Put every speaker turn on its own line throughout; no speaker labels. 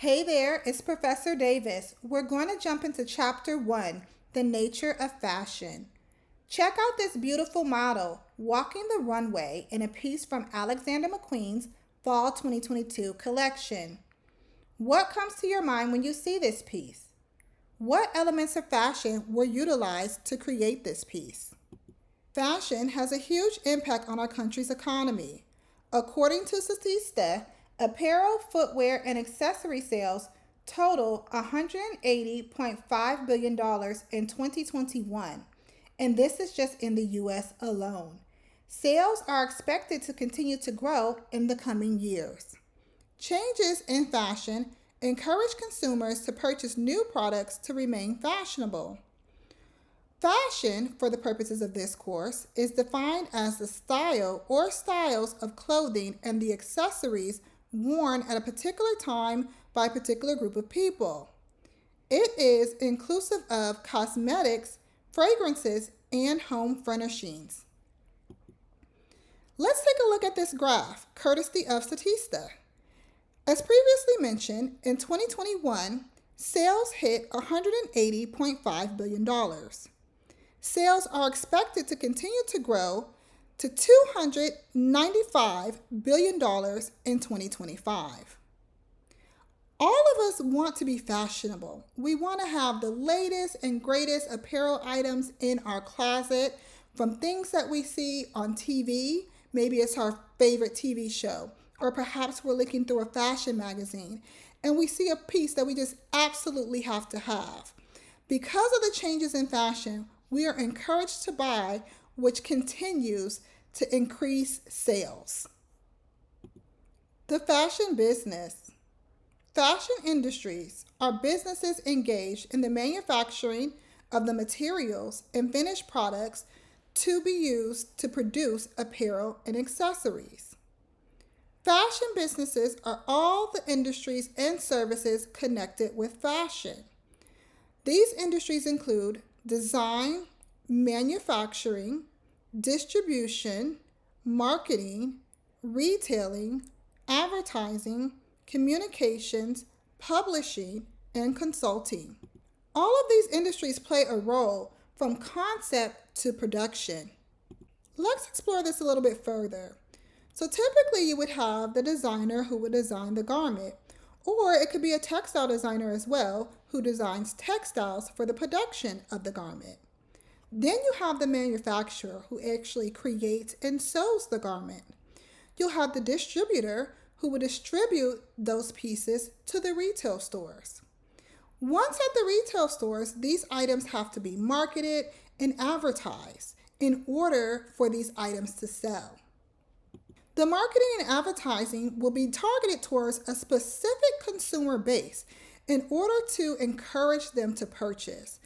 Hey there, it's Professor Davis. We're going to jump into Chapter 1, The Nature of Fashion. Check out this beautiful model, walking the runway, in a piece from Alexander McQueen's Fall 2022 collection. What comes to your mind when you see this piece? What elements of fashion were utilized to create this piece? Fashion has a huge impact on our country's economy. According to Statista, apparel, footwear, and accessory sales total $180.5 billion in 2021, and this is just in the US alone. Sales are expected to continue to grow in the coming years. Changes in fashion encourage consumers to purchase new products to remain fashionable. Fashion, for the purposes of this course, is defined as the style or styles of clothing and the accessories worn at a particular time by a particular group of people. It is inclusive of cosmetics, fragrances, and home furnishings. Let's take a look at this graph, courtesy of Statista. As previously mentioned, in 2021, sales hit $180.5 billion. Sales are expected to continue to grow to $295 billion in 2025. All of us want to be fashionable. We want to have the latest and greatest apparel items in our closet, from things that we see on TV. Maybe it's our favorite TV show, or perhaps we're looking through a fashion magazine and we see a piece that we just absolutely have to have. Because of the changes in fashion, we are encouraged to buy, which continues to increase sales. The fashion business. Fashion industries are businesses engaged in the manufacturing of the materials and finished products to be used to produce apparel and accessories. Fashion businesses are all the industries and services connected with fashion. These industries include design, manufacturing, distribution, marketing, retailing, advertising, communications, publishing, and consulting. All of these industries play a role from concept to production. Let's explore this a little bit further. So typically you would have the designer who would design the garment, or it could be a textile designer as well who designs textiles for the production of the garment. Then you have the manufacturer who actually creates and sews the garment. You'll have the distributor who will distribute those pieces to the retail stores. Once at the retail stores, these items have to be marketed and advertised in order for these items to sell. The marketing and advertising will be targeted towards a specific consumer base in order to encourage them to purchase.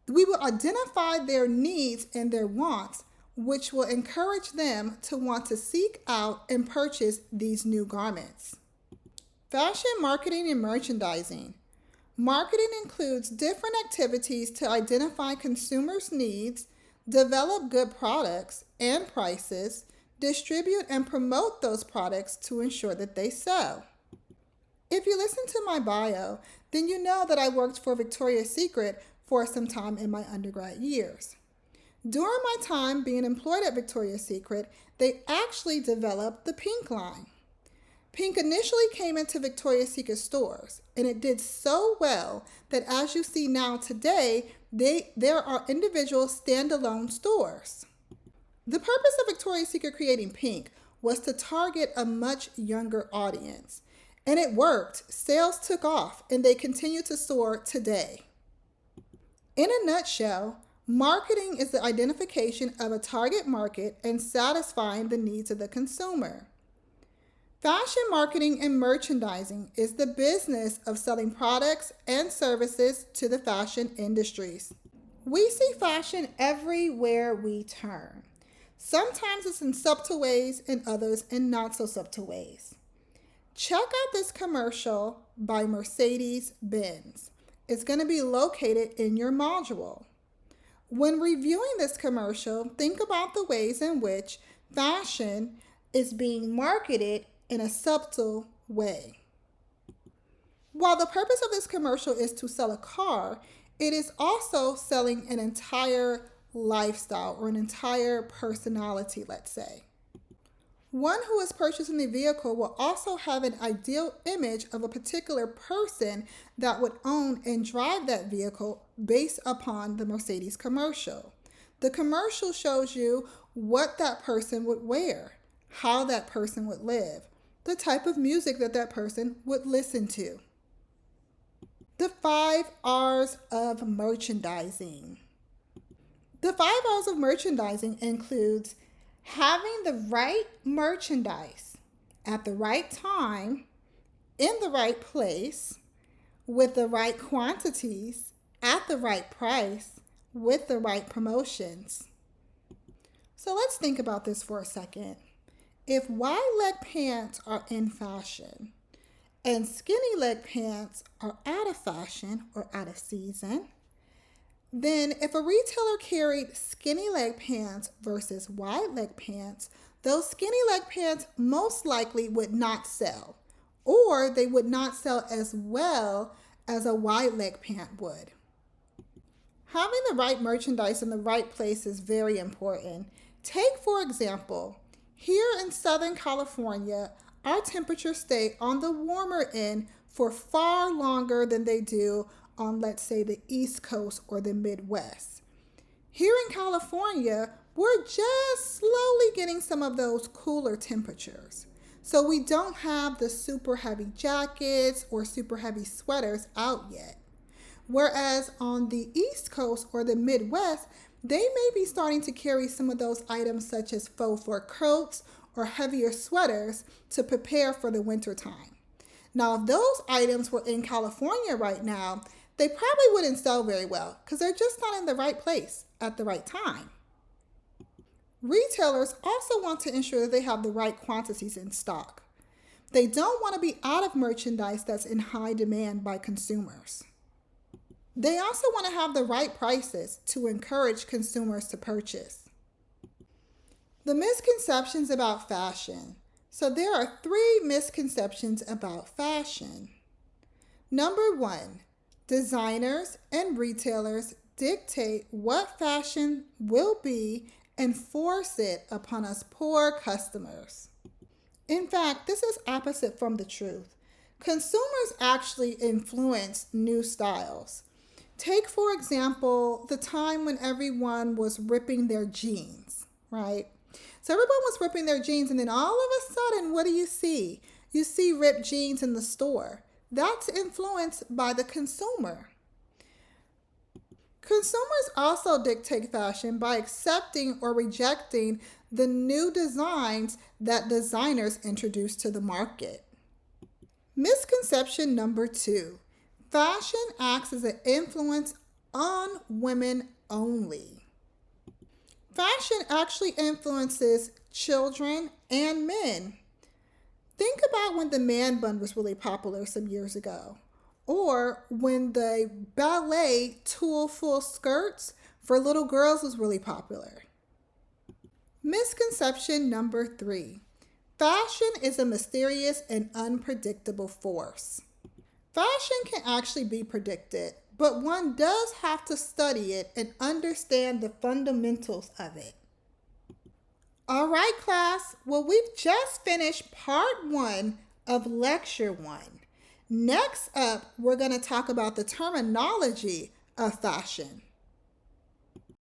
We will identify their needs and their wants, which will encourage them to want to seek out and purchase these new garments. Fashion marketing and merchandising. Marketing includes different activities to identify consumers' needs, develop good products and prices, distribute and promote those products to ensure that they sell. If you listen to my bio, then you know that I worked for Victoria's Secret for some time in my undergrad years. During my time being employed at Victoria's Secret, they actually developed the Pink line. Pink initially came into Victoria's Secret stores, and it did so well that, as you see now today, there are individual standalone stores. The purpose of Victoria's Secret creating Pink was to target a much younger audience, and it worked. Sales took off, and they continue to soar today. In a nutshell, marketing is the identification of a target market and satisfying the needs of the consumer. Fashion marketing and merchandising is the business of selling products and services to the fashion industries. We see fashion everywhere we turn. Sometimes it's in subtle ways and others in not so subtle ways. Check out this commercial by Mercedes-Benz. It's going to be located in your module. When reviewing this commercial, think about the ways in which fashion is being marketed in a subtle way. While the purpose of this commercial is to sell a car, it is also selling an entire lifestyle or an entire personality, let's say. One who is purchasing the vehicle will also have an ideal image of a particular person that would own and drive that vehicle based upon the Mercedes commercial. The commercial shows you what that person would wear, how that person would live, the type of music that that person would listen to. The 5 R's of merchandising. The 5 R's of merchandising includes having the right merchandise at the right time, in the right place, with the right quantities, at the right price, with the right promotions. So let's think about this for a second. If wide leg pants are in fashion and skinny leg pants are out of fashion or out of season, then if a retailer carried skinny leg pants versus wide leg pants, those skinny leg pants most likely would not sell, or they would not sell as well as a wide leg pant would. Having the right merchandise in the right place is very important. Take, for example, here in Southern California, our temperatures stay on the warmer end for far longer than they do on, let's say, the East Coast or the Midwest. Here in California, we're just slowly getting some of those cooler temperatures. So we don't have the super heavy jackets or super heavy sweaters out yet. Whereas on the East Coast or the Midwest, they may be starting to carry some of those items such as faux fur coats or heavier sweaters to prepare for the winter time. Now, if those items were in California right now, they probably wouldn't sell very well because they're just not in the right place at the right time. Retailers also want to ensure that they have the right quantities in stock. They don't want to be out of merchandise that's in high demand by consumers. They also want to have the right prices to encourage consumers to purchase. The misconceptions about fashion. So there are 3 misconceptions about fashion. Number 1, designers and retailers dictate what fashion will be and force it upon us poor customers. In fact, this is opposite from the truth. Consumers actually influence new styles. Take, for example, the time when everyone was ripping their jeans, right? So everyone was ripping their jeans, and then all of a sudden, what do you see? You see ripped jeans in the store. That's influenced by the consumer. Consumers also dictate fashion by accepting or rejecting the new designs that designers introduce to the market. Misconception number 2. Fashion acts as an influence on women only. Fashion actually influences children and men. Think about when the man bun was really popular some years ago, or when the ballet tulle full skirts for little girls was really popular. Misconception number 3. Fashion is a mysterious and unpredictable force. Fashion can actually be predicted, but one does have to study it and understand the fundamentals of it. All right, class. Well, we've just finished part 1 of lecture 1. Next up, we're going to talk about the terminology of fashion.